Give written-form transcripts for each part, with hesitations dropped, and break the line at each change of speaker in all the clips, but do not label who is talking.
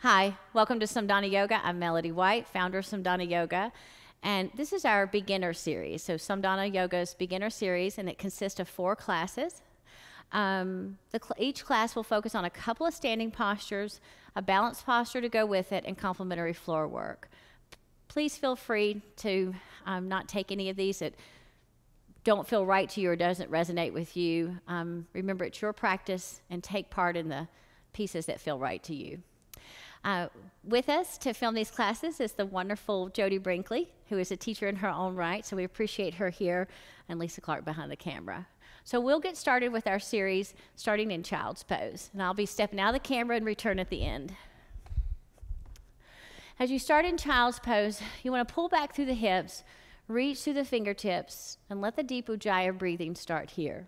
Hi, welcome to Samdhanna Yoga. I'm Melody White, founder of Samdhanna Yoga, and this is our beginner series. So Samdhanna Yoga's beginner series, and it consists of 4 classes. Each class will focus on a couple of standing postures, a balanced posture to go with it, and complementary floor work. Please feel free to not take any of these that don't feel right to you or doesn't resonate with you. Remember, it's your practice, and take part in the pieces that feel right to you. With us to film these classes is the wonderful Jody Brinkley, who is a teacher in her own right, so we appreciate her here, and Lisa Clark behind the camera. So we'll get started with our series starting in child's pose, and I'll be stepping out of the camera and return at the end. As you start in child's pose, you want to pull back through the hips, reach through the fingertips, and let the deep Ujjayi breathing start here.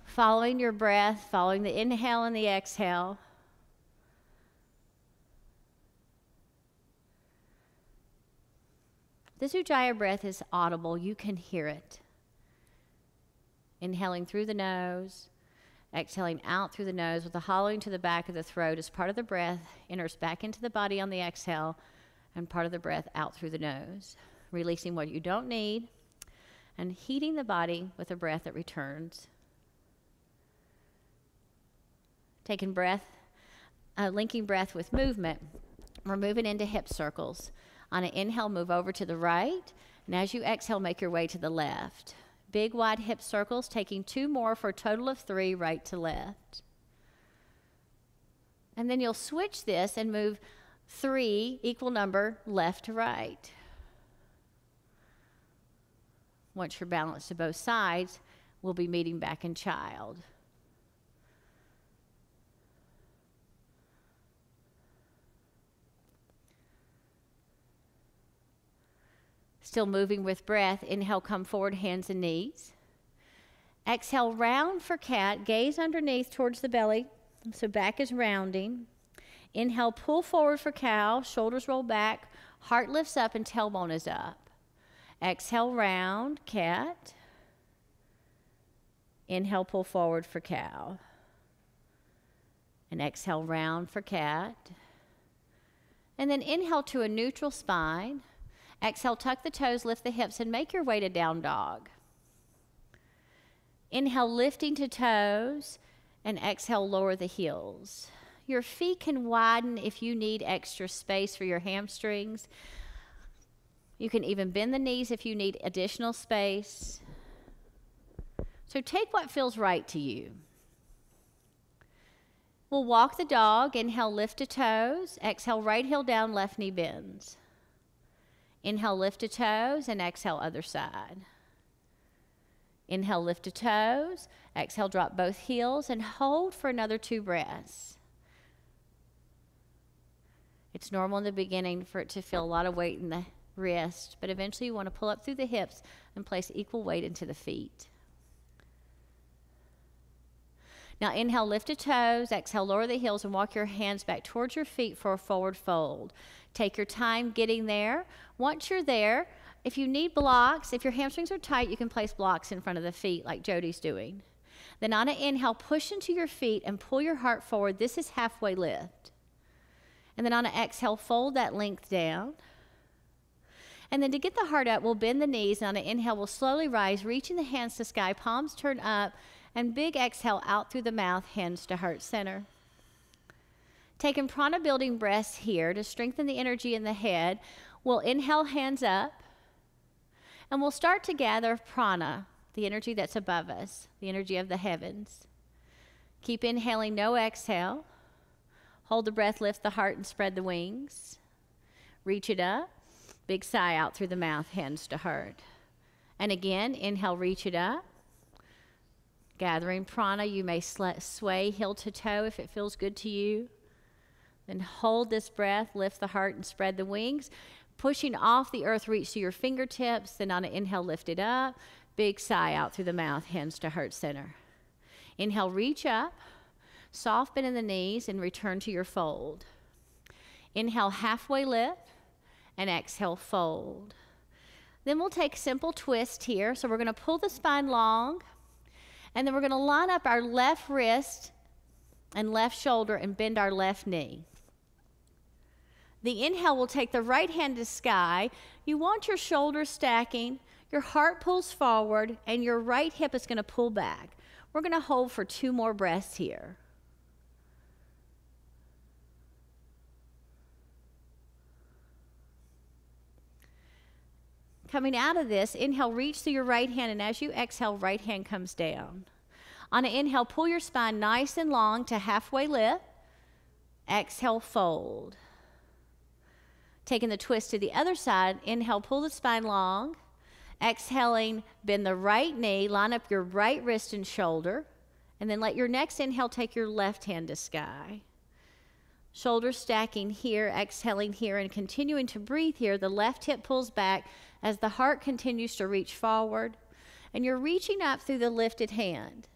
Following your breath, following the inhale and the exhale. This Ujjayi breath is audible. You can hear it. Inhaling through the nose, exhaling out through the nose with the hollowing to the back of the throat as part of the breath enters back into the body on the exhale, and part of the breath out through the nose. Releasing what you don't need and heating the body with a breath that returns. Taking breath, linking breath with movement. We're moving into hip circles. On an inhale, move over to the right, and as you exhale, make your way to the left. Big, wide hip circles, taking 2 more for a total of 3, right to left. And then you'll switch this and move 3, equal number, left to right. Once you're balanced to both sides, we'll be meeting back in child. Still moving with breath. Inhale, come forward, hands and knees. Exhale, round for cat. Gaze underneath towards the belly, so back is rounding. Inhale, pull forward for cow. Shoulders roll back. Heart lifts up and tailbone is up. Exhale, round, cat. Inhale, pull forward for cow. And exhale, round for cat. And then inhale to a neutral spine. Exhale, tuck the toes, lift the hips, and make your way to down dog. Inhale, lifting to toes, and exhale, lower the heels. Your feet can widen if you need extra space for your hamstrings. You can even bend the knees if you need additional space. So take what feels right to you. We'll walk the dog. Inhale, lift to toes. Exhale, right heel down, left knee bends. Inhale, lift to toes, and exhale, other side. Inhale, lift to toes. Exhale, drop both heels, and hold for another 2 breaths. It's normal in the beginning for it to feel a lot of weight in the wrist, but eventually you want to pull up through the hips and place equal weight into the feet. Now inhale, lift to toes. Exhale, lower the heels, and walk your hands back towards your feet for a forward fold. Take your time getting there. Once you're there, if you need blocks, if your hamstrings are tight, you can place blocks in front of the feet like Jody's doing. Then on an inhale, push into your feet and pull your heart forward. This is halfway lift. And then on an exhale, fold that length down. And then to get the heart up, we'll bend the knees. And on an inhale, we'll slowly rise, reaching the hands to sky, palms turn up, and big exhale out through the mouth, hands to heart center. Taking prana building breaths here to strengthen the energy in the head. We'll inhale, hands up, and we'll start to gather prana, the energy that's above us, the energy of the heavens. Keep inhaling, no exhale. Hold the breath, lift the heart, and spread the wings. Reach it up. Big sigh out through the mouth, hands to heart. And again, inhale, reach it up. Gathering prana, you may sway heel to toe if it feels good to you. Then hold this breath, lift the heart, and spread the wings. Pushing off the earth, reach to your fingertips. Then on an inhale, lift it up. Big sigh out through the mouth, hands to heart center. Inhale, reach up. Soft bend in the knees and return to your fold. Inhale, halfway lift, and exhale, fold. Then we'll take simple twist here. So we're going to pull the spine long, And then we're going to line up our left wrist and left shoulder and bend our left knee. The inhale will take the right hand to sky. You want your shoulders stacking, your heart pulls forward, and your right hip is going to pull back. We're going to hold for 2 more breaths here. Coming out of this, inhale, reach through your right hand, and as you exhale, right hand comes down. On an inhale, pull your spine nice and long to halfway lift. Exhale, fold. Taking the twist to the other side, inhale, pull the spine long. Exhaling, bend the right knee, line up your right wrist and shoulder, and then let your next inhale take your left hand to sky. Shoulders stacking here, exhaling here, and continuing to breathe here. The left hip pulls back as the heart continues to reach forward, and you're reaching up through the lifted hand.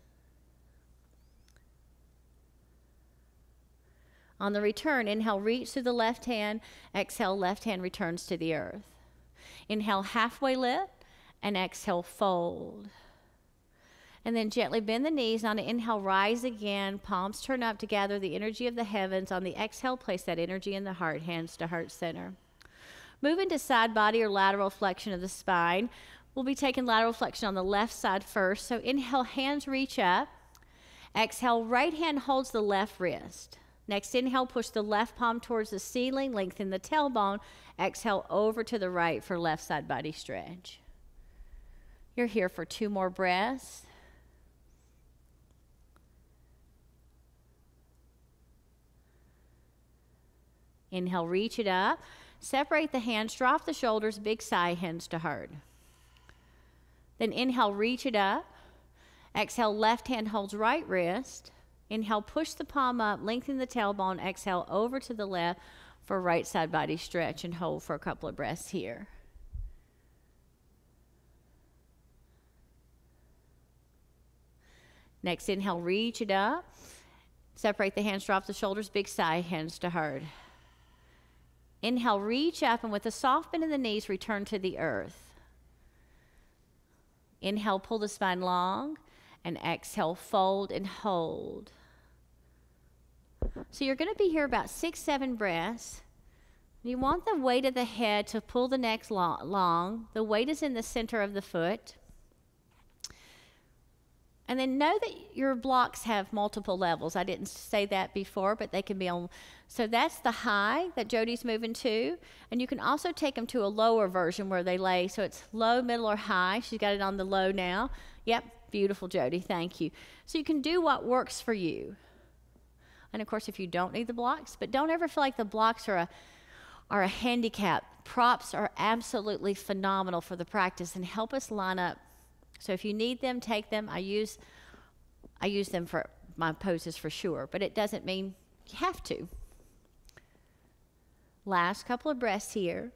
On the return, inhale, reach through the left hand. Exhale, left hand returns to the earth. Inhale, halfway lift, and exhale, fold. And then gently bend the knees. On an inhale, rise again. Palms turn up to gather the energy of the heavens. On the exhale, place that energy in the heart, hands to heart center. Move into side body or lateral flexion of the spine. We'll be taking lateral flexion on the left side first. So inhale, hands reach up. Exhale, right hand holds the left wrist. Next inhale, push the left palm towards the ceiling, lengthen the tailbone. Exhale over to the right for left side body stretch. You're here for 2 more breaths. Inhale, reach it up. Separate the hands, drop the shoulders, big sigh, hands to heart. Then inhale, reach it up. Exhale, left hand holds right wrist. Inhale, push the palm up, lengthen the tailbone. Exhale, over to the left for right side body stretch and hold for a couple of breaths here. Next inhale, reach it up. Separate the hands, drop the shoulders, big sigh, hands to heart. Inhale, reach up, and with a soft bend in the knees, return to the earth. Inhale, pull the spine long, and exhale, fold and hold. So you're going to be here about 6-7 breaths. You want the weight of the head to pull the neck long. The weight is in the center of the foot. And then know that your blocks have multiple levels. I didn't say that before, but they can be on. So that's the high that Jody's moving to. And you can also take them to a lower version where they lay. So it's low, middle, or high. She's got it on the low now. Yep, beautiful, Jody. Thank you. So you can do what works for you. And, of course, if you don't need the blocks, but don't ever feel like the blocks are a handicap. Props are absolutely phenomenal for the practice and help us line up. So if you need them, take them. I use them for my poses for sure, but it doesn't mean you have to. Last couple of breaths here.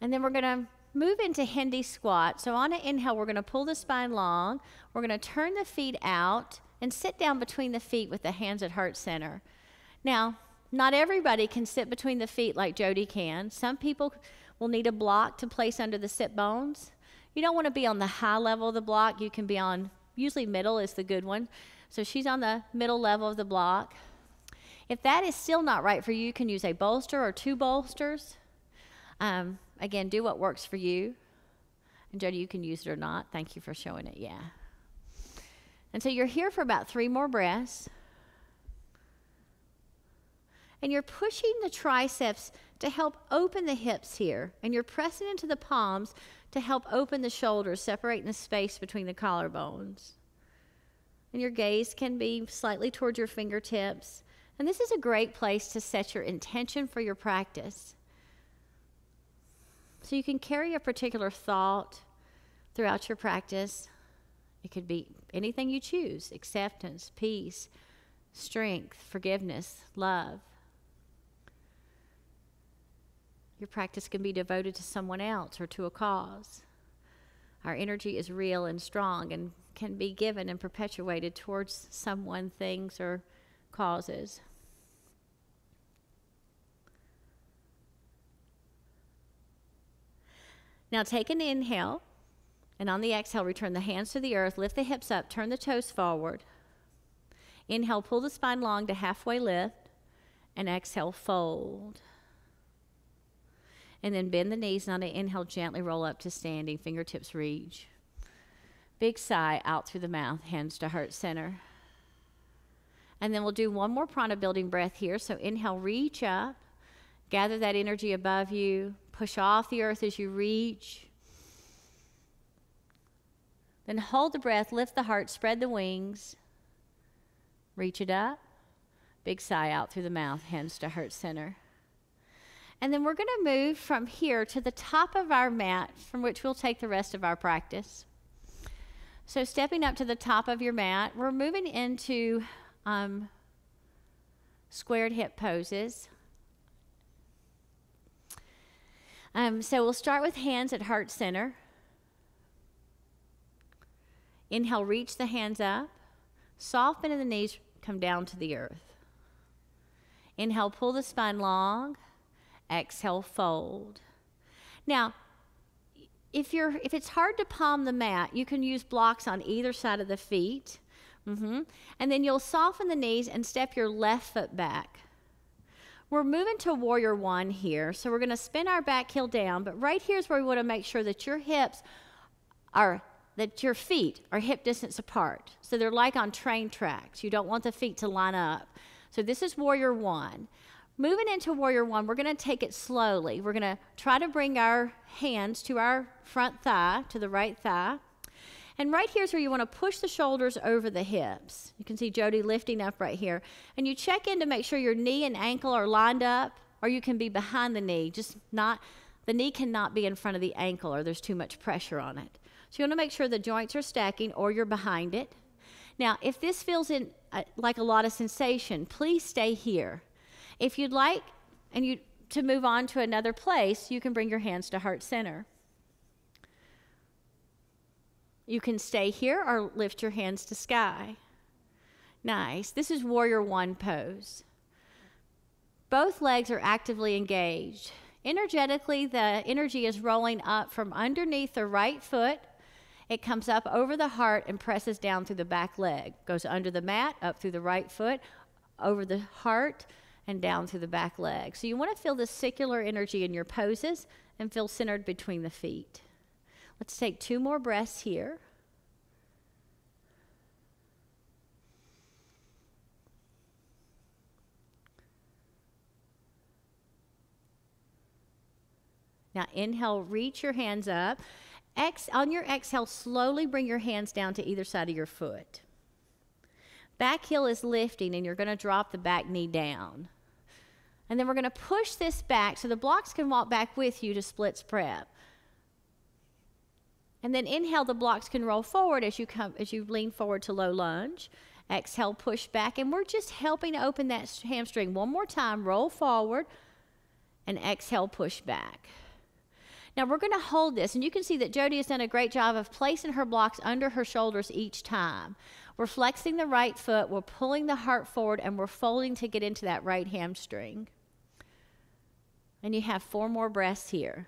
And then we're going to move into Hindi squat. So on an inhale, we're going to pull the spine long. We're going to turn the feet out and sit down between the feet with the hands at heart center. Now, not everybody can sit between the feet like Jody can. Some people will need a block to place under the sit bones. You don't want to be on the high level of the block. You can be on, usually middle is the good one. So she's on the middle level of the block. If that is still not right for you, you can use a bolster or 2 bolsters. Again, do what works for you. And Jody, you can use it or not. Thank you for showing it, yeah. And so you're here for about 3 more breaths. And you're pushing the triceps to help open the hips here. And you're pressing into the palms to help open the shoulders, separating the space between the collarbones. And your gaze can be slightly towards your fingertips. And this is a great place to set your intention for your practice. So you can carry a particular thought throughout your practice. It could be anything you choose: acceptance, peace, strength, forgiveness, love. Your practice can be devoted to someone else or to a cause. Our energy is real and strong and can be given and perpetuated towards someone, things, or causes. Now take an inhale, and on the exhale, return the hands to the earth, lift the hips up, turn the toes forward. Inhale, pull the spine long to halfway lift, and exhale, fold. And then bend the knees, and on the inhale, gently roll up to standing, fingertips reach. Big sigh out through the mouth, hands to heart center. And then we'll do one more prana building breath here. So inhale, reach up, gather that energy above you, push off the earth as you reach. Then hold the breath, lift the heart, spread the wings, reach it up. Big sigh out through the mouth, hands to heart center. And then we're going to move from here to the top of our mat, from which we'll take the rest of our practice. So stepping up to the top of your mat, we're moving into squared hip poses. So we'll start with hands at heart center. Inhale, reach the hands up. Soft bend in the knees, come down to the earth. Inhale, pull the spine long. Exhale, fold. Now, if it's hard to palm the mat, you can use blocks on either side of the feet. And then you'll soften the knees and step your left foot back. We're moving to warrior one here, so we're going to spin our back heel down, but right here is where we want to make sure that your your feet are hip distance apart. So they're like on train tracks. You don't want the feet to line up. So this is warrior one. Moving into warrior one, we're going to take it slowly. We're going to try to bring our hands to our front thigh, to the right thigh. And right here is where you want to push the shoulders over the hips. You can see Jody lifting up right here. And you check in to make sure your knee and ankle are lined up, or you can be behind the knee. The knee cannot be in front of the ankle, or there's too much pressure on it. So you want to make sure the joints are stacking, or you're behind it. Now, if this feels like a lot of sensation, please stay here. If you'd like to move on to another place, you can bring your hands to heart center. You can stay here or lift your hands to sky. Nice. This is warrior one pose. Both legs are actively engaged. Energetically, the energy is rolling up from underneath the right foot. It comes up over the heart and presses down through the back leg. Goes under the mat, up through the right foot, over the heart, and down through the back leg. So you want to feel this circular energy in your poses and feel centered between the feet. Let's take 2 more breaths here. Now inhale, reach your hands up. On your exhale, slowly bring your hands down to either side of your foot. Back heel is lifting, and you're going to drop the back knee down. And then we're going to push this back so the blocks can walk back with you to splits prep. And then inhale, the blocks can roll forward as you lean forward to low lunge. Exhale, push back, and we're just helping to open that hamstring. One more time, roll forward, and exhale, push back. Now we're going to hold this, and you can see that Jody has done a great job of placing her blocks under her shoulders each time. We're flexing the right foot, we're pulling the heart forward, and we're folding to get into that right hamstring. And you have 4 more breaths here.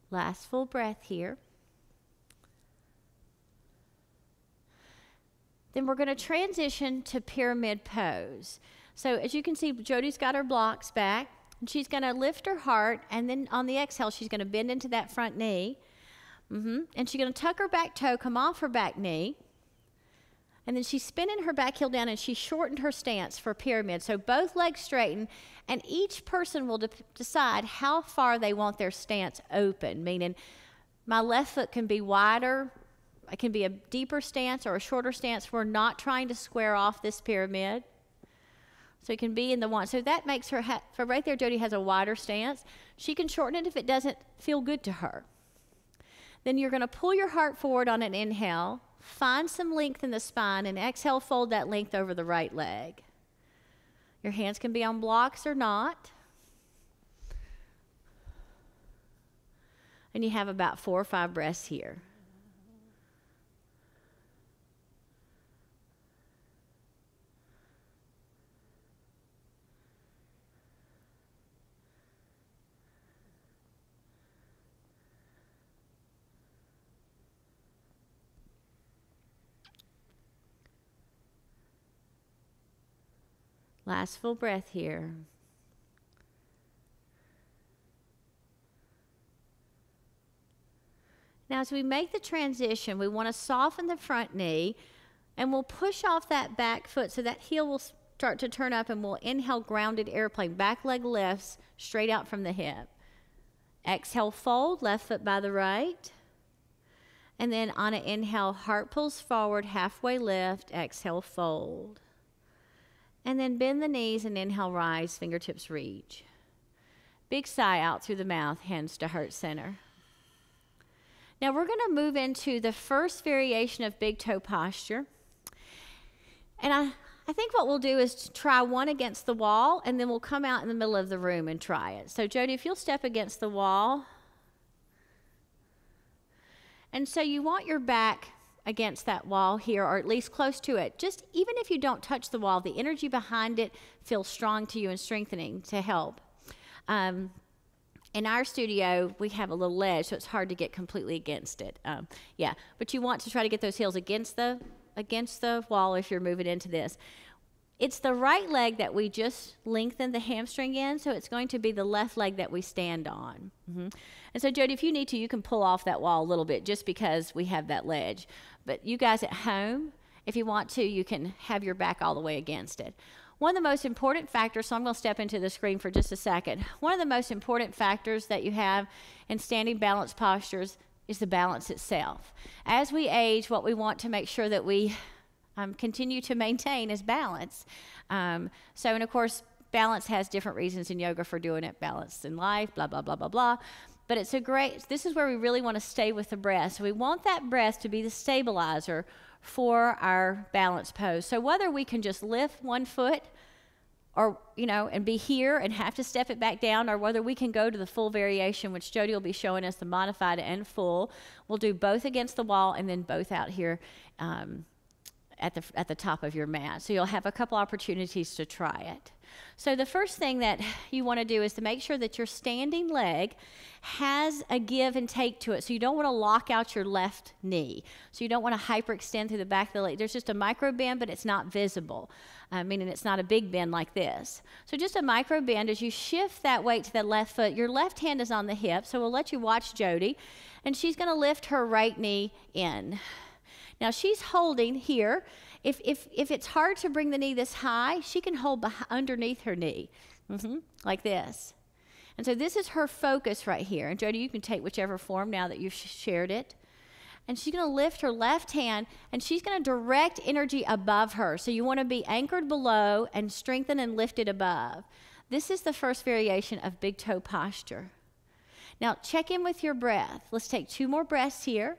Last full breath here. Then we're going to transition to pyramid pose. So as you can see, Jody's got her blocks back, and she's going to lift her heart, and then on the exhale, she's going to bend into that front knee. And she's going to tuck her back toe, come off her back knee. And then she's spinning her back heel down, and she shortened her stance for pyramid. So both legs straighten, and each person will decide how far they want their stance open, meaning my left foot can be wider, it can be a deeper stance or a shorter stance. We're not trying to square off this pyramid. So it can be in the one. So that makes her, for right there, Jody has a wider stance. She can shorten it if it doesn't feel good to her. Then you're going to pull your heart forward on an inhale, find some length in the spine, and exhale, fold that length over the right leg. Your hands can be on blocks or not. And you have about 4 or 5 breaths here. Last full breath here. Now, as we make the transition, we want to soften the front knee, and we'll push off that back foot so that heel will start to turn up, and we'll inhale, grounded airplane. Back leg lifts straight out from the hip. Exhale, fold, left foot by the right. And then on an inhale, heart pulls forward, halfway lift, exhale, fold. And then bend the knees and inhale, rise, fingertips reach. Big sigh out through the mouth, hands to heart center. Now we're going to move into the first variation of big toe posture. And I think what we'll do is try one against the wall, and then we'll come out in the middle of the room and try it. So Jody, if you'll step against the wall. And so you want your back against that wall here, or at least close to it. Just even if you don't touch the wall, the energy behind it feels strong to you and strengthening to help. In our studio, we have a little ledge, so it's hard to get completely against it. Yeah, but you want to try to get those heels against the wall if you're moving into this. It's the right leg that we just lengthened the hamstring in, so it's going to be the left leg that we stand on. And so, Jody, if you need to, you can pull off that wall a little bit just because we have that ledge. But you guys at home, if you want to, you can have your back all the way against it. One of the most important factors, so I'm going to step into the screen for just a second. One of the most important factors that you have in standing balance postures is the balance itself. As we age, what we want to make sure that we continue to maintain is balance. And of course, balance has different reasons in yoga for doing it. Balance in life, blah, blah, blah, blah, blah. But this is where we really want to stay with the breath. So we want that breath to be the stabilizer for our balance pose. So whether we can just lift one foot or, and be here and have to step it back down, or whether we can go to the full variation, which Jody will be showing us, the modified and full. We'll do both against the wall and then both out here at the top of your mat. So you'll have a couple opportunities to try it. So the first thing that you want to do is to make sure that your standing leg has a give and take to it. So you don't want to lock out your left knee. So you don't want to hyperextend through the back of the leg. There's just a micro bend, but it's not visible, meaning it's not a big bend like this. So just a micro bend. As you shift that weight to the left foot, your left hand is on the hip. So we'll let you watch Jody, and she's going to lift her right knee in. Now she's holding here. If it's hard to bring the knee this high, she can hold underneath her knee, like this. And so this is her focus right here. And Jody, you can take whichever form now that you've shared it. And she's going to lift her left hand, and she's going to direct energy above her. So you want to be anchored below and strengthen and lifted above. This is the first variation of big toe posture. Now check in with your breath. Let's take 2 more breaths here.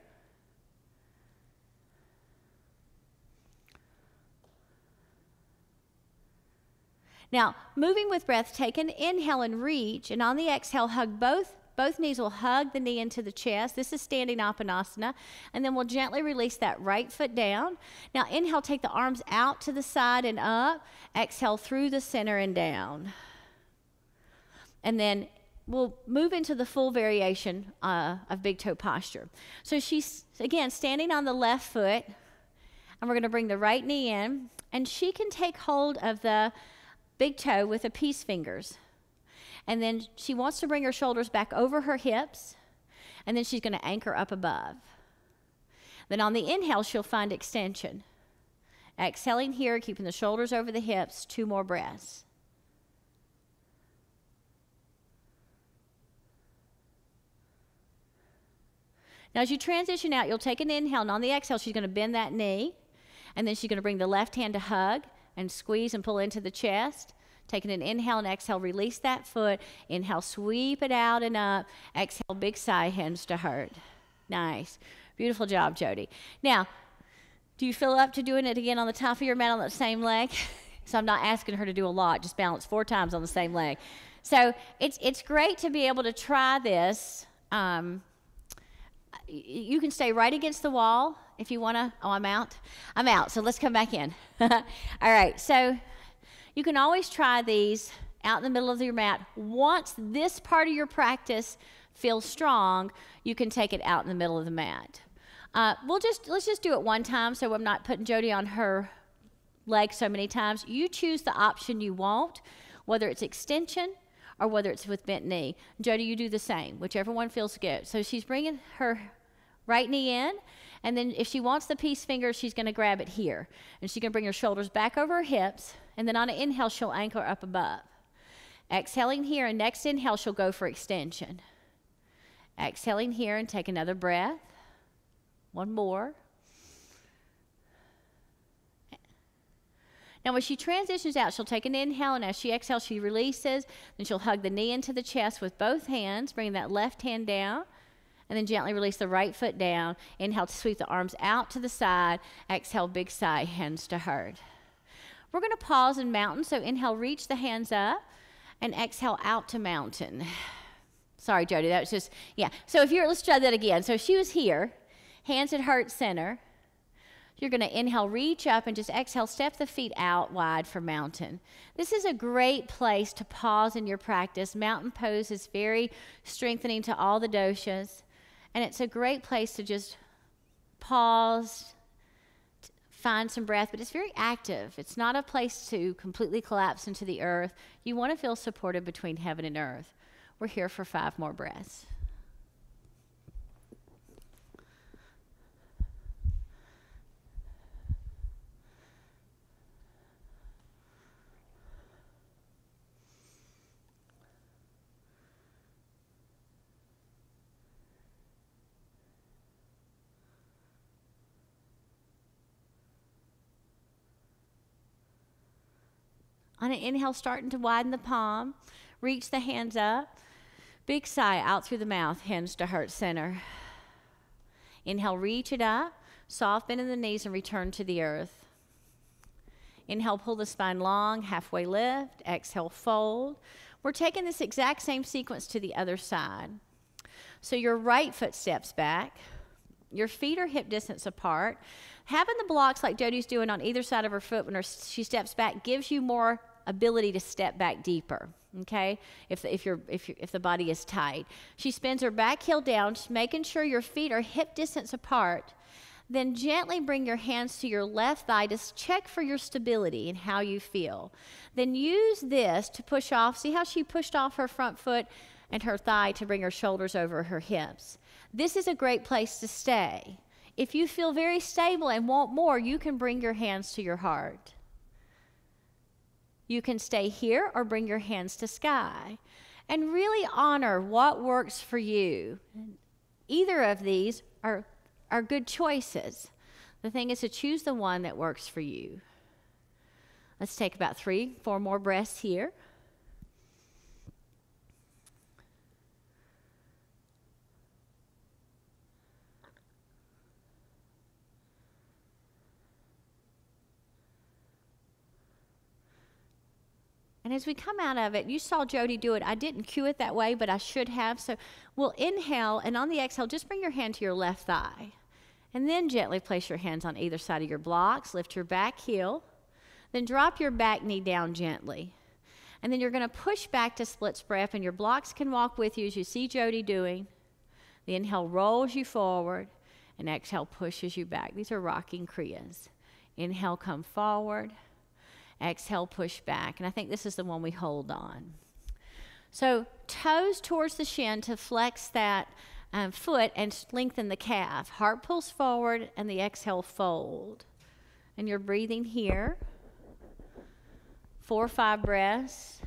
Now, moving with breath, take an inhale and reach, and on the exhale, hug both knees will hug the knee into the chest. This is standing Apanasana, and then we'll gently release that right foot down. Now, inhale, take the arms out to the side and up. Exhale through the center and down. And then we'll move into the full variation of big toe posture. So she's, again, standing on the left foot, and we're going to bring the right knee in, and she can take hold of the big toe with the peace fingers. And then she wants to bring her shoulders back over her hips, and then she's going to anchor up above. Then on the inhale, she'll find extension. Exhaling here, keeping the shoulders over the hips, 2 more breaths. Now as you transition out, you'll take an inhale, and on the exhale, she's going to bend that knee, and then she's going to bring the left hand to hug, and squeeze and pull into the chest. Taking an inhale and exhale, release that foot. Inhale, sweep it out and up. Exhale, big sigh, hands to heart. Nice. Beautiful job, Jody. Now, do you feel up to doing it again on the top of your mat on that same leg? So I'm not asking her to do a lot, just balance 4 times on the same leg. So it's great to be able to try this. You can stay right against the wall if you want to. Oh, I'm out. I'm out, so let's come back in. All right, so you can always try these out in the middle of your mat. Once this part of your practice feels strong, you can take it out in the middle of the mat. Let's just do it one time so I'm not putting Jody on her leg so many times. You choose the option you want, whether it's extension or whether it's with bent knee. Jody, you do the same, whichever one feels good. So she's bringing her right knee in, and then if she wants the peace finger, she's going to grab it here. And she's going to bring her shoulders back over her hips, and then on an inhale, she'll anchor up above. Exhaling here, and next inhale, she'll go for extension. Exhaling here and take another breath. One more. Now, when she transitions out, she'll take an inhale, and as she exhales, she releases. Then she'll hug the knee into the chest with both hands, bring that left hand down, and then gently release the right foot down. Inhale to sweep the arms out to the side. Exhale, big sigh, hands to heart. We're going to pause in mountain, so inhale, reach the hands up, and exhale out to mountain. Sorry, Jody, that was just, yeah. So let's try that again. So she was here, hands at heart center. You're going to inhale, reach up, and just exhale, step the feet out wide for mountain. This is a great place to pause in your practice. Mountain pose is very strengthening to all the doshas, and it's a great place to just pause, find some breath, but it's very active. It's not a place to completely collapse into the earth. You want to feel supported between heaven and earth. We're here for 5 more breaths. On an inhale, starting to widen the palm, reach the hands up. Big sigh out through the mouth, hands to heart center. Inhale, reach it up, soft bend in the knees and return to the earth. Inhale, pull the spine long, halfway lift. Exhale, fold. We're taking this exact same sequence to the other side. So your right foot steps back. Your feet are hip distance apart. Having the blocks like Jody's doing on either side of her foot when she steps back gives you more ability to step back deeper, okay, if the body is tight. She spins her back heel down, making sure your feet are hip distance apart. Then gently bring your hands to your left thigh to check for your stability and how you feel. Then use this to push off. See how she pushed off her front foot and her thigh to bring her shoulders over her hips. This is a great place to stay. If you feel very stable and want more, you can bring your hands to your heart. You can stay here or bring your hands to sky. And really honor what works for you. Either of these are good choices. The thing is to choose the one that works for you. Let's take about 3-4 more breaths here. And as we come out of it, you saw Jody do it. I didn't cue it that way, but I should have. So we'll inhale, and on the exhale, just bring your hand to your left thigh. And then gently place your hands on either side of your blocks. Lift your back heel. Then drop your back knee down gently. And then you're going to push back to split spread up, and your blocks can walk with you as you see Jody doing. The inhale rolls you forward, and exhale pushes you back. These are rocking Kriyas. Inhale, come forward. Exhale, push back. And I think this is the one we hold on. So toes towards the shin to flex that foot and lengthen the calf. Heart pulls forward and the exhale fold. And you're breathing here. 4 or 5 breaths.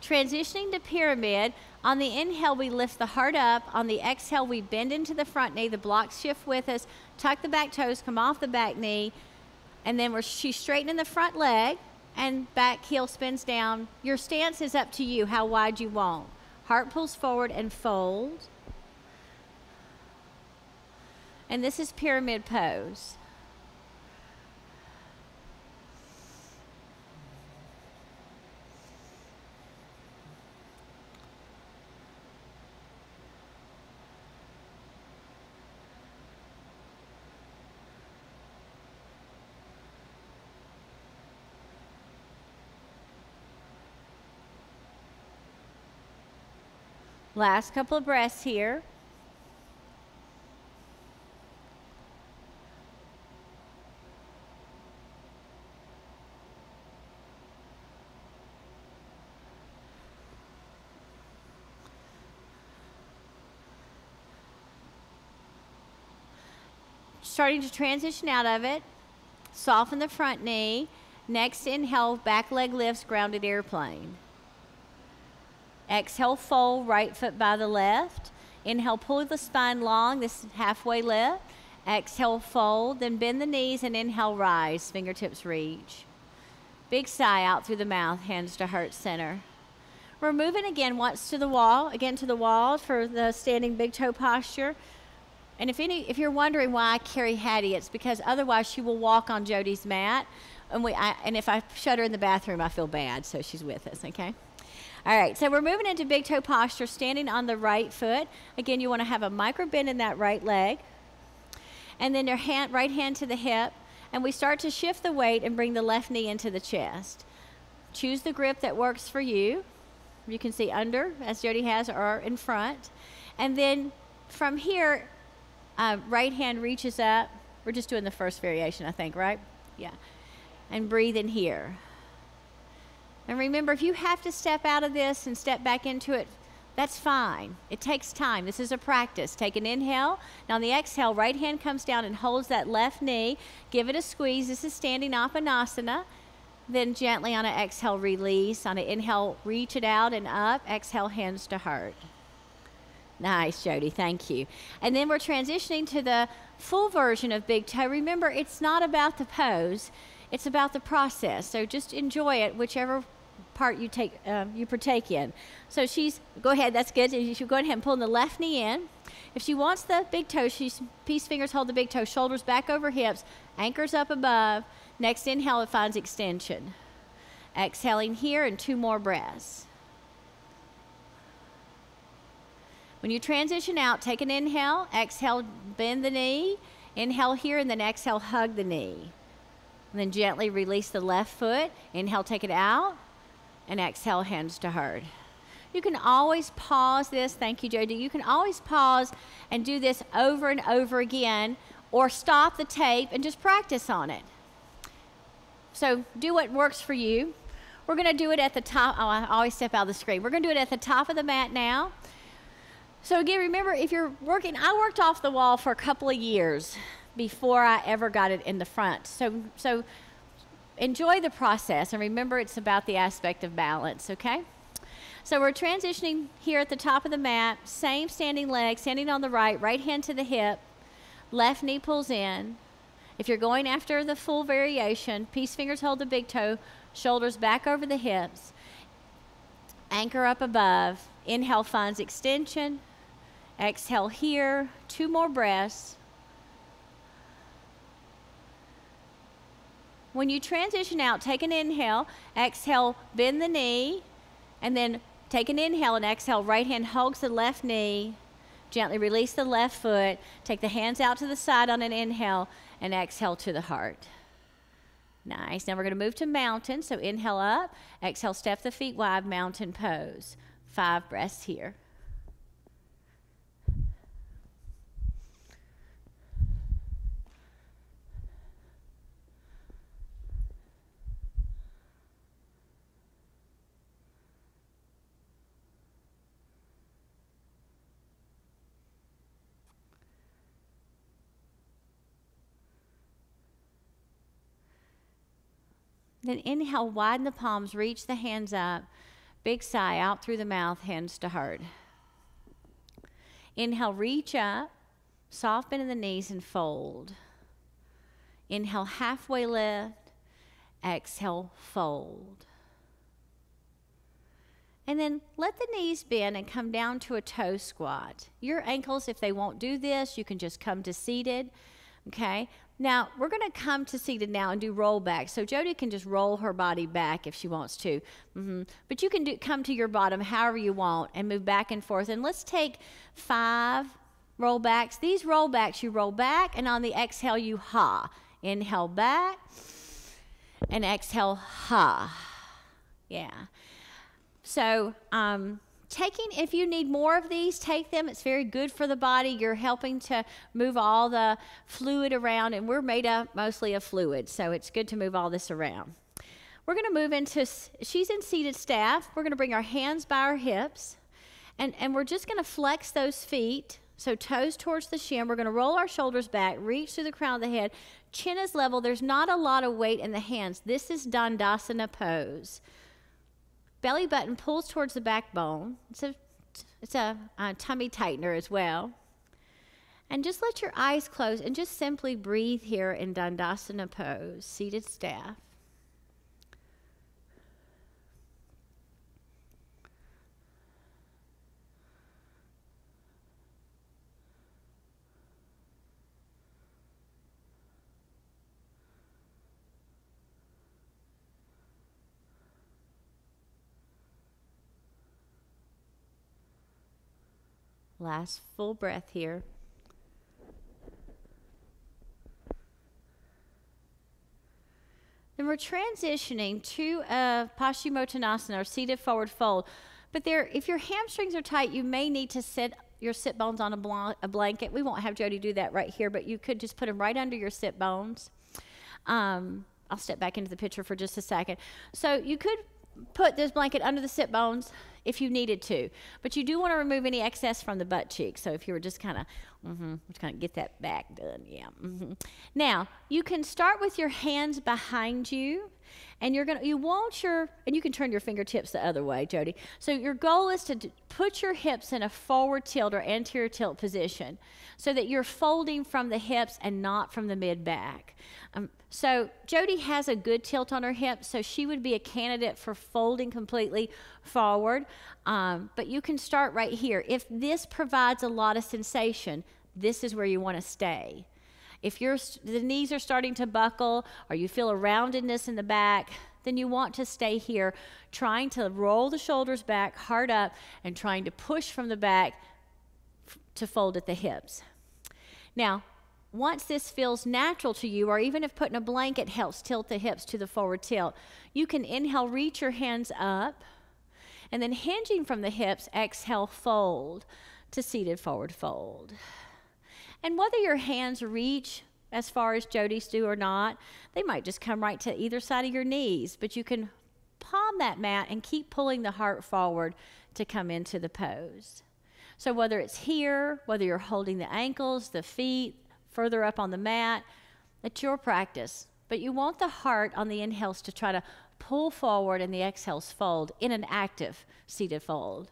Transitioning to pyramid, on the inhale, we lift the heart up. On the exhale, we bend into the front knee. The blocks shift with us. Tuck the back toes, come off the back knee. And then she's straightening the front leg, and back heel spins down. Your stance is up to you, how wide you want. Heart pulls forward and fold. And this is pyramid pose. Last couple of breaths here. Starting to transition out of it. Soften the front knee. Next inhale, back leg lifts, grounded airplane. Exhale, fold, right foot by the left. Inhale, pull the spine long, this is halfway lift. Exhale, fold, then bend the knees and inhale, rise, fingertips reach. Big sigh out through the mouth, hands to heart center. We're moving again once to the wall, again to the wall for the standing big toe posture. And if you're wondering why I carry Hattie, it's because otherwise she will walk on Jody's mat. And if I shut her in the bathroom, I feel bad, so she's with us, okay? All right, so we're moving into big toe posture, standing on the right foot. Again, you want to have a micro bend in that right leg. And then your right hand to the hip. And we start to shift the weight and bring the left knee into the chest. Choose the grip that works for you. You can see under, as Jody has, or in front. And then from here, right hand reaches up. We're just doing the first variation, I think, right? Yeah. And breathe in here. And remember, if you have to step out of this and step back into it, that's fine. It takes time. This is a practice. Take an inhale. Now on the exhale, right hand comes down and holds that left knee. Give it a squeeze. This is standing Apanasana. Then gently on an exhale, release. On an inhale, reach it out and up. Exhale, hands to heart. Nice, Jody. Thank you. And then we're transitioning to the full version of big toe. Remember, it's not about the pose. It's about the process. So just enjoy it, whichever part you partake in. So go ahead, that's good. You should go ahead and pull the left knee in. If she wants the big toe, peace fingers hold the big toe, shoulders back over hips, anchors up above. Next inhale, it finds extension. Exhaling here and 2 more breaths. When you transition out, take an inhale, exhale, bend the knee, inhale here, and then exhale, hug the knee. And then gently release the left foot. Inhale, take it out. And exhale, hands to heart. You can always pause this. Thank you, Jody. You can always pause and do this over and over again, or stop the tape and just practice on it. So do what works for you. We're going to do it at the top. Oh, I always step out of the screen. We're going to do it at the top of the mat now. So again, remember, if you're working, I worked off the wall for a couple of years before I ever got it in the front. So enjoy the process, and remember it's about the aspect of balance, okay? So we're transitioning here at the top of the mat, same standing leg, standing on the right hand to the hip, left knee pulls in. If you're going after the full variation, peace fingers hold the big toe, shoulders back over the hips, anchor up above, inhale finds extension, exhale here, 2 more breaths. When you transition out, take an inhale, exhale, bend the knee, and then take an inhale and exhale, right hand hugs the left knee, gently release the left foot, take the hands out to the side on an inhale, and exhale to the heart. Nice. Now we're going to move to mountain, so inhale up, exhale, step the feet wide, mountain pose. 5 breaths here. Then inhale, widen the palms, reach the hands up. Big sigh out through the mouth, hands to heart. Inhale, reach up, soft bend in the knees and fold. Inhale, halfway lift. Exhale, fold. And then let the knees bend and come down to a toe squat. Your ankles, if they won't do this, you can just come to seated. Okay? Now, we're going to come to seated now and do rollbacks. So Jody can just roll her body back if she wants to. But you can come to your bottom however you want and move back and forth. And let's take 5 rollbacks. These rollbacks, you roll back, and on the exhale, you ha. Inhale back, and exhale, ha. Yeah. So, if you need more of these, take them. It's very good for the body. You're helping to move all the fluid around, and we're made up mostly of fluid, so it's good to move all this around. We're going to move into, she's in seated staff. We're going to bring our hands by our hips, and we're just going to flex those feet, so toes towards the shin. We're going to roll our shoulders back, reach through the crown of the head. Chin is level. There's not a lot of weight in the hands. This is Dandasana pose. Belly button pulls towards the backbone. It's a tummy tightener as well. And just let your eyes close and just simply breathe here in Dandasana pose, seated staff. Last full breath here. Then we're transitioning to a Paschimottanasana, or seated forward fold. But if your hamstrings are tight, you may need to sit your sit bones on a blanket. We won't have Jody do that right here, but you could just put them right under your sit bones. I'll step back into the picture for just a second. So you could put this blanket under the sit bones if you needed to, but you do want to remove any excess from the butt cheek. So if you were just kind of get that back done, yeah. Now you can start with your hands behind you, and you can turn your fingertips the other way, Jody. So your goal is to put your hips in a forward tilt or anterior tilt position, so that you're folding from the hips and not from the mid back. So Jody has a good tilt on her hips, so she would be a candidate for folding completely forward. But you can start right here. If this provides a lot of sensation, this is where you want to stay. If the knees are starting to buckle, or you feel a roundedness in the back, then you want to stay here, trying to roll the shoulders back, hard up, and trying to push from the back to fold at the hips. Now, once this feels natural to you, or even if putting a blanket helps tilt the hips to the forward tilt, you can inhale, reach your hands up, and then hinging from the hips, exhale, fold to seated forward fold. And whether your hands reach as far as Jody's do or not, they might just come right to either side of your knees, but you can palm that mat and keep pulling the heart forward to come into the pose. So whether it's here, whether you're holding the ankles, the feet, further up on the mat, it's your practice. But you want the heart on the inhales to try to pull forward and the exhales fold in an active seated fold.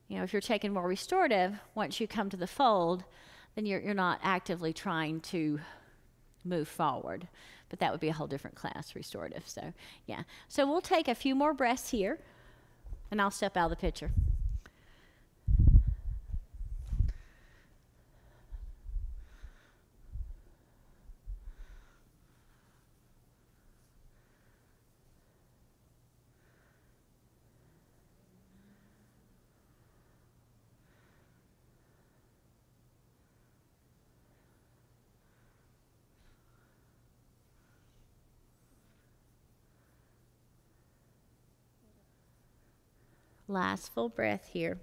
You know, if you're taking more restorative, once you come to the fold, then you're not actively trying to move forward. But that would be a whole different class, restorative. So, yeah. So we'll take a few more breaths here, and I'll step out of the picture. Last full breath here.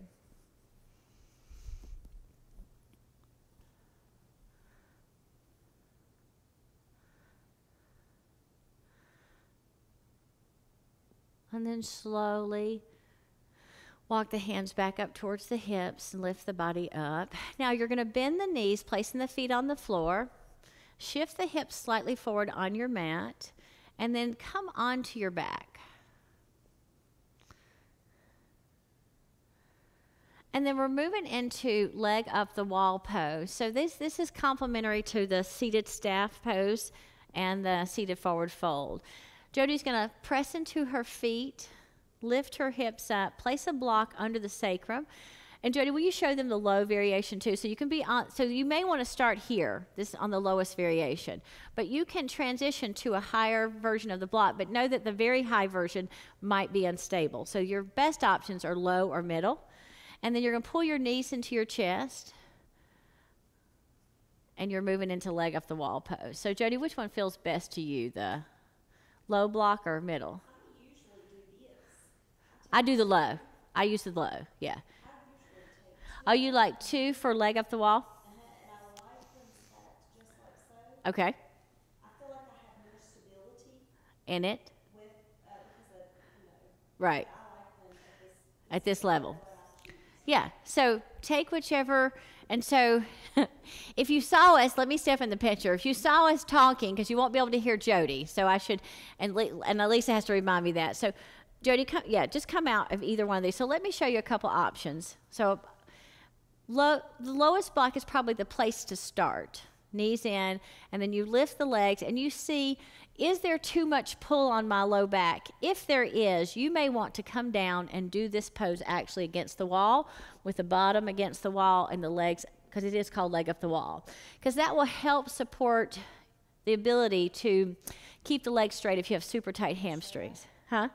And then slowly walk the hands back up towards the hips and lift the body up. Now you're going to bend the knees, placing the feet on the floor. Shift the hips slightly forward on your mat, and then come onto your back. And then we're moving into leg up the wall pose. So this is complementary to the seated staff pose and the seated forward fold. Jody's going to press into her feet, lift her hips up, place a block under the sacrum. And Jody, will you show them the low variation too? So you can be on, so you may want to start here, this on the lowest variation, but you can transition to a higher version of the block, but know that the very high version might be unstable. So your best options are low or middle. And then you're going to pull your knees into your chest, and you're moving into leg up the wall pose. So Jody, which one feels best to you, the low block or middle?
I usually do this.
I do the low. I use the low, yeah. Oh, you like 2 for leg up the wall?
And I like them stacked just like so.
Okay.
I feel like I have more stability
In it?
with, because of, you know,
Right.
I like them
At this level.
that I choose.
Yeah, so take whichever, and so if you saw us, let me step in the picture. If you saw us talking, because you won't be able to hear Jody, so I should, and Elisa has to remind me that. So Jody, just come out of either one of these. So let me show you a couple options. So the lowest block is probably the place to start. Knees in, and then you lift the legs, and you see, is there too much pull on my low back? If there is, you may want to come down and do this pose actually against the wall, with the bottom against the wall and the legs, because it is called leg up the wall, because that will help support the ability to keep the legs straight if you have super tight hamstrings. Huh?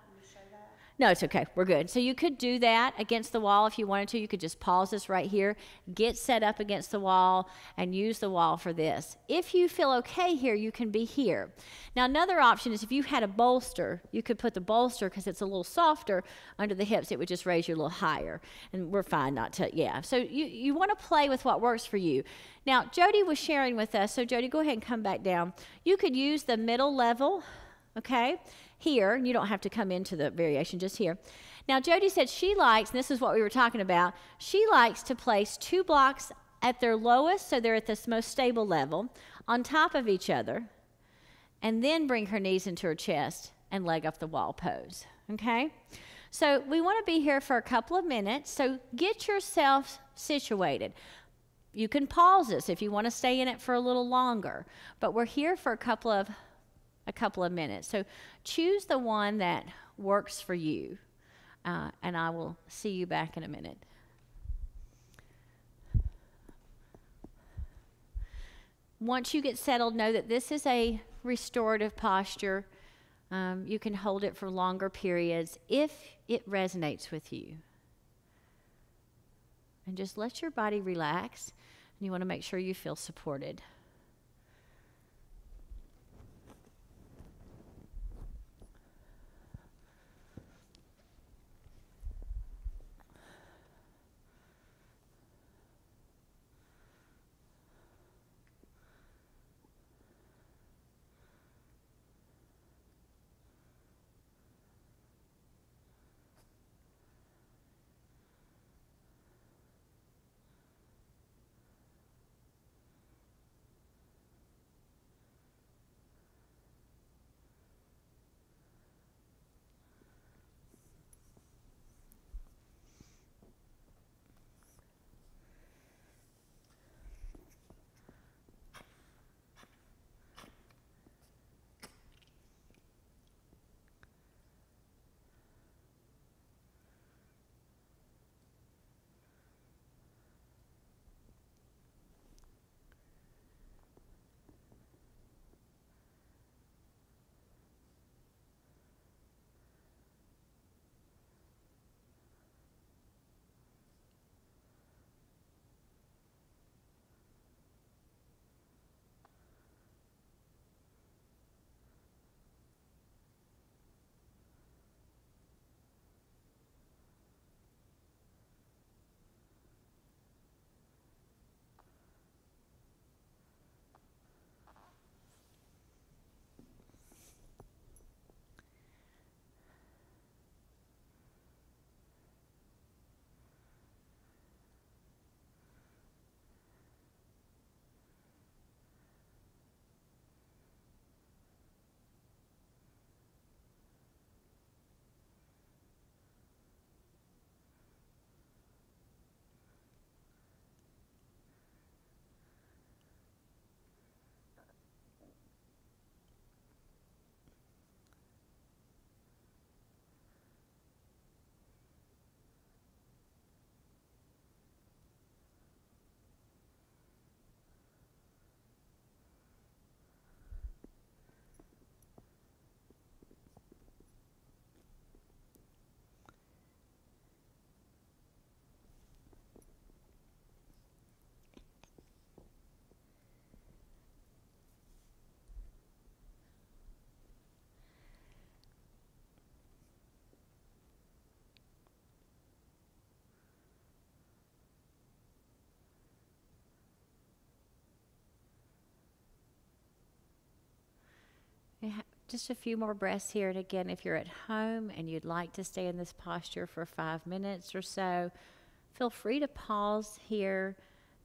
No, it's okay. We're good. So you could do that against the wall if you wanted to. You could just pause this right here, get set up against the wall, and use the wall for this. If you feel okay here, you can be here. Now, another option is if you had a bolster, you could put the bolster, because it's a little softer, under the hips. It would just raise you a little higher. And we're fine not to, yeah. So you want to play with what works for you. Now, Jody was sharing with us. So, Jody, go ahead and come back down. You could use the middle level, okay? Here, you don't have to come into the variation, just here. Now, Jody said she likes, and this is what we were talking about, she likes to place 2 blocks at their lowest, so they're at this most stable level, on top of each other, and then bring her knees into her chest and leg up the wall pose, okay? So we want to be here for a couple of minutes, so get yourself situated. You can pause this if you want to stay in it for a little longer, but we're here for a couple of minutes. So choose the one that works for you, and I will see you back in a minute. Once you get settled, know that this is a restorative posture. You can hold it for longer periods if it resonates with you. And just let your body relax, and you want to make sure you feel supported. Just a few more breaths here. And again, if you're at home and you'd like to stay in this posture for 5 minutes or so, feel free to pause here.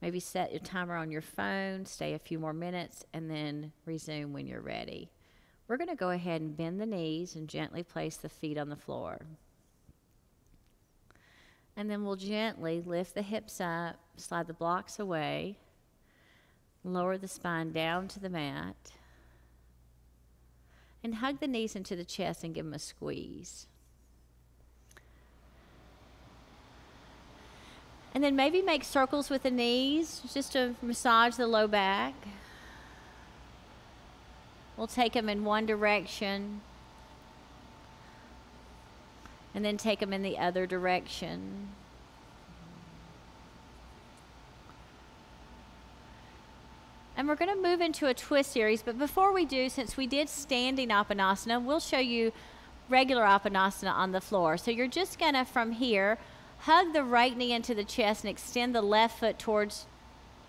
Maybe set your timer on your phone, stay a few more minutes, and then resume when you're ready. We're going to go ahead and bend the knees and gently place the feet on the floor. And then we'll gently lift the hips up, slide the blocks away, lower the spine down to the mat, and hug the knees into the chest and give them a squeeze. And then maybe make circles with the knees just to massage the low back. We'll take them in one direction and then take them in the other direction. And we're going to move into a twist series, but before we do, since we did standing Apanasana, we'll show you regular Apanasana on the floor. So you're just going to, from here, hug the right knee into the chest and extend the left foot towards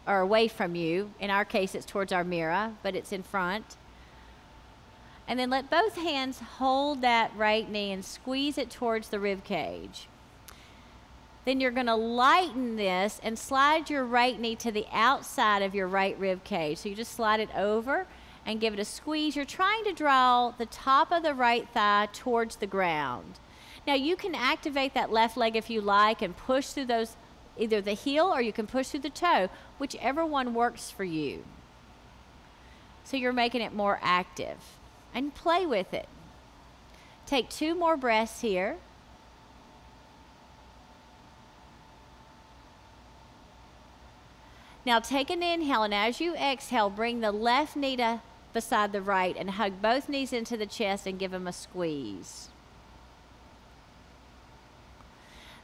or away from you. In our case, it's towards our mirror, but it's in front. And then let both hands hold that right knee and squeeze it towards the rib cage. Then you're going to lighten this and slide your right knee to the outside of your right rib cage. So you just slide it over and give it a squeeze. You're trying to draw the top of the right thigh towards the ground. Now you can activate that left leg if you like and push through those, either the heel or you can push through the toe, whichever one works for you. So you're making it more active. And play with it. Take 2 more breaths here. Now take an inhale, and as you exhale, bring the left knee to beside the right and hug both knees into the chest and give them a squeeze.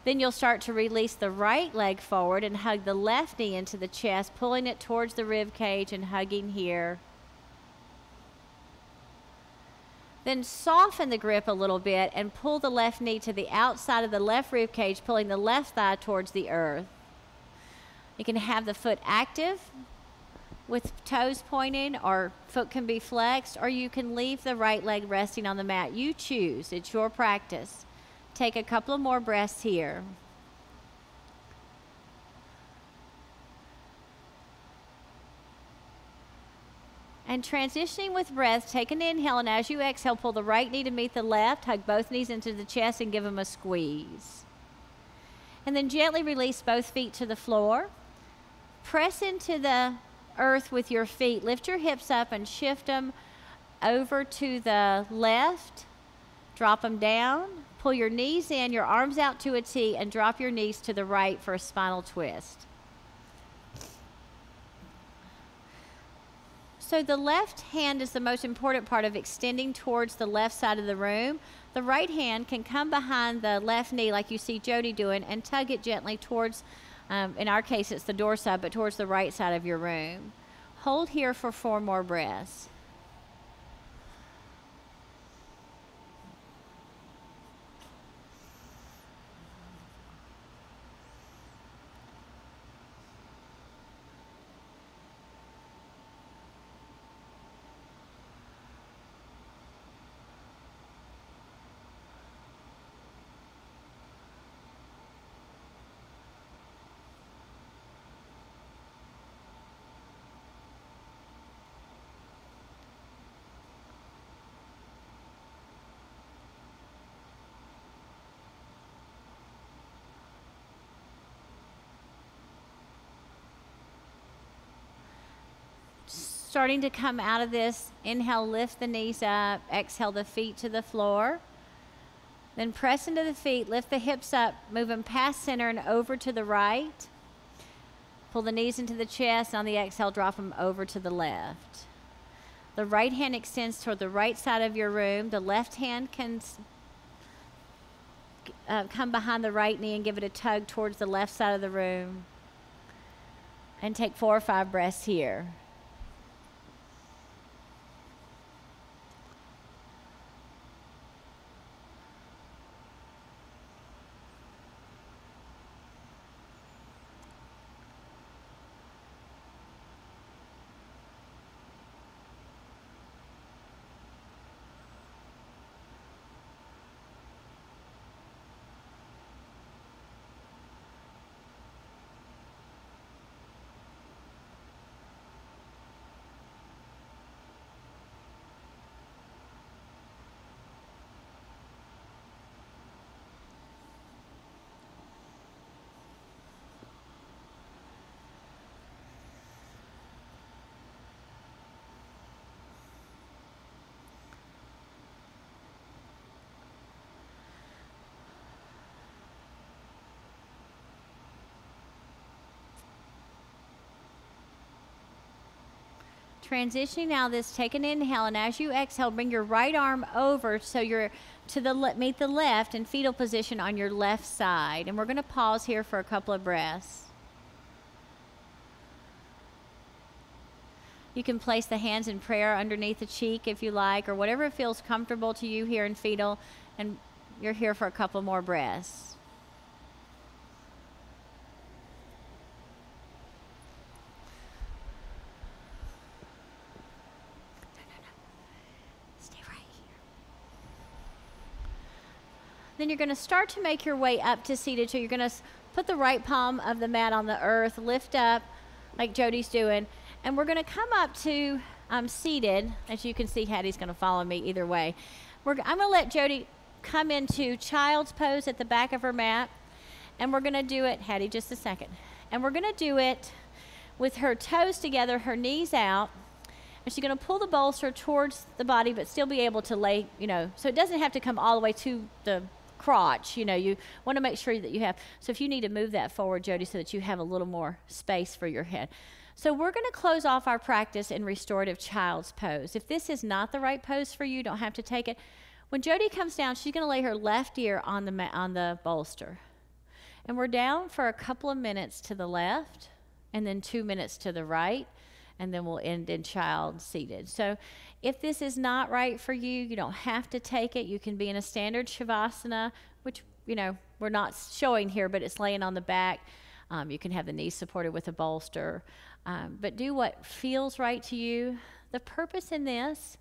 Then you'll start to release the right leg forward and hug the left knee into the chest, pulling it towards the rib cage and hugging here. Then soften the grip a little bit and pull the left knee to the outside of the left rib cage, pulling the left thigh towards the earth. You can have the foot active with toes pointing, or foot can be flexed, or you can leave the right leg resting on the mat. You choose. It's your practice. Take a couple of more breaths here. And transitioning with breath, take an inhale, and as you exhale, pull the right knee to meet the left, hug both knees into the chest and give them a squeeze. And then gently release both feet to the floor. Press into the earth with your feet. Lift your hips up and shift them over to the left. Drop them down. Pull your knees in, your arms out to a T, and drop your knees to the right for a spinal twist. So the left hand is the most important part of extending towards the left side of the room. The right hand can come behind the left knee like you see Jody doing and tug it gently towards, in our case it's the door side, but towards the right side of your room. Hold here for 4 more breaths. Starting to come out of this, inhale, lift the knees up, exhale the feet to the floor. Then press into the feet, lift the hips up, move them past center and over to the right. Pull the knees into the chest, on the exhale, drop them over to the left. The right hand extends toward the right side of your room. The left hand can come behind the right knee and give it a tug towards the left side of the room. And take 4 or 5 breaths here. Transitioning now, take an inhale, and as you exhale, bring your right arm over so you're meet the left in fetal position on your left side. And we're going to pause here for a couple of breaths. You can place the hands in prayer underneath the cheek if you like, or whatever feels comfortable to you here in fetal, and you're here for a couple more breaths. Stay right here. Then you're going to start to make your way up to seated. So you're going to put the right palm of the mat on the earth, lift up like Jody's doing. And we're going to come up to seated. As you can see, Hattie's going to follow me either way. I'm going to let Jody come into child's pose at the back of her mat. And we're going to do it, Hattie, just a second. And we're going to do it with her toes together, her knees out. And she's going to pull the bolster towards the body, but still be able to lay, so it doesn't have to come all the way to the crotch. You want to make sure that you have. So if you need to move that forward, Jody, so that you have a little more space for your head. So we're going to close off our practice in restorative child's pose. If this is not the right pose for you, don't have to take it. When Jody comes down, she's going to lay her left ear on the bolster. And we're down for a couple of minutes to the left, and then 2 minutes to the right, and then we'll end in child seated. So if this is not right for you, you don't have to take it. You can be in a standard Shavasana, which, we're not showing here, but it's laying on the back. You can have the knees supported with a bolster. But do what feels right to you. The purpose in this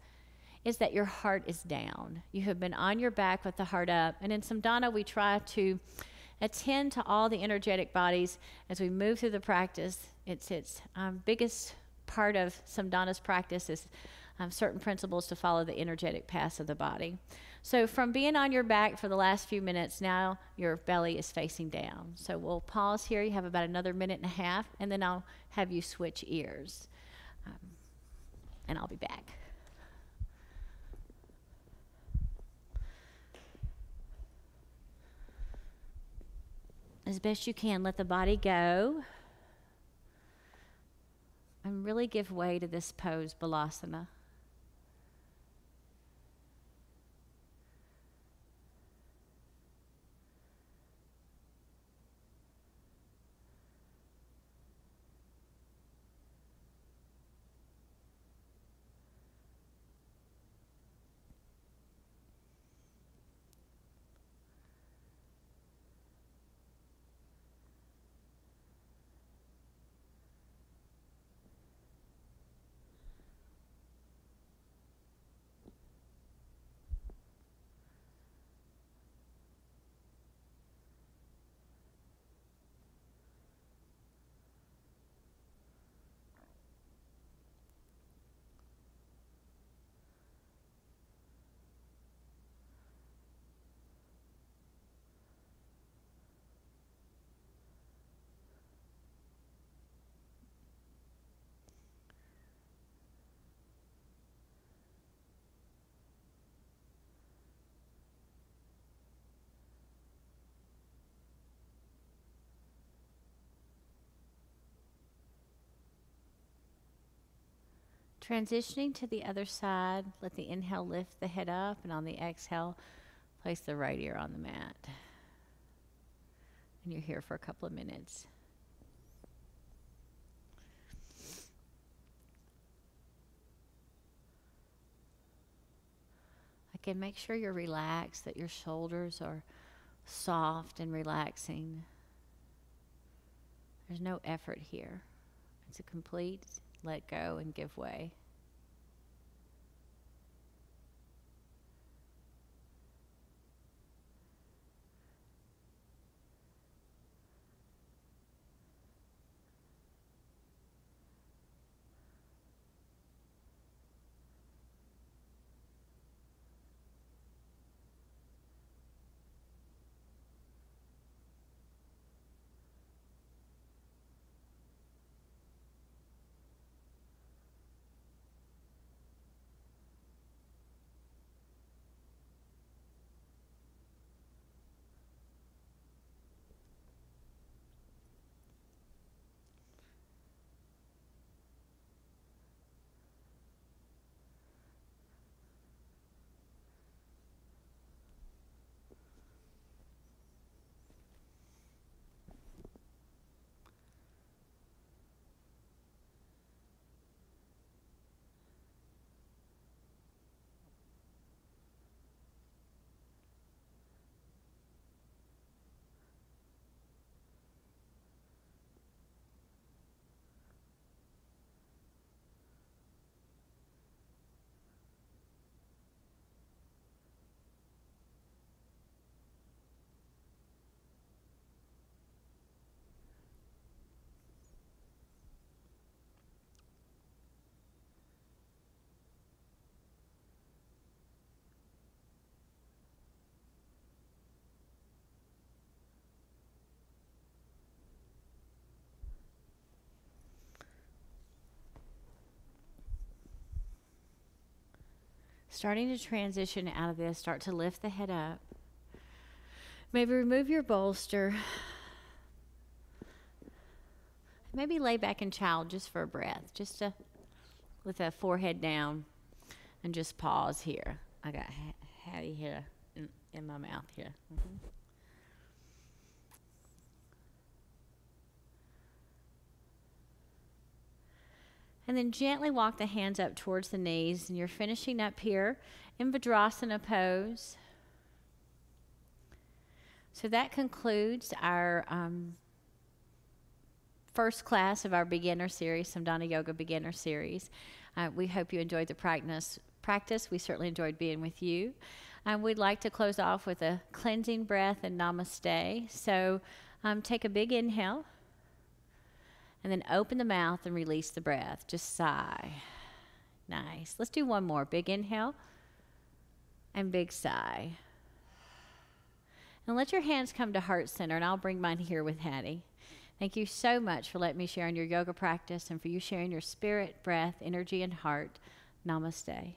is that your heart is down. You have been on your back with the heart up. And in Samdhanna, we try to attend to all the energetic bodies as we move through the practice. It's biggest part of Samdhanna's practice is certain principles to follow the energetic paths of the body. So from being on your back for the last few minutes, now your belly is facing down. So we'll pause here. You have about another minute and a half, and then I'll have you switch ears. And I'll be back. As best you can, let the body go. And really give way to this pose, Balasana. Transitioning to the other side, let the inhale lift the head up, and on the exhale, place the right ear on the mat. And you're here for a couple of minutes. Again, make sure you're relaxed, that your shoulders are soft and relaxing. There's no effort here. It's a complete let go and give way. Starting to transition out of this, start to lift the head up. Maybe remove your bolster. Maybe lay back in child just for a breath, just to, with a forehead down, and just pause here. I got Hattie here in my mouth here. And then gently walk the hands up towards the knees, and you're finishing up here in Vajrasana pose. So that concludes our first class of our beginner series, Samdhanna Yoga Beginner Series. We hope you enjoyed the practice. We certainly enjoyed being with you. We'd like to close off with a cleansing breath and namaste. So take a big inhale. And then open the mouth and release the breath. Just sigh. Nice. Let's do one more. Big inhale and big sigh. And let your hands come to heart center, and I'll bring mine here with Hattie. Thank you so much for letting me share in your yoga practice and for you sharing your spirit, breath, energy, and heart. Namaste.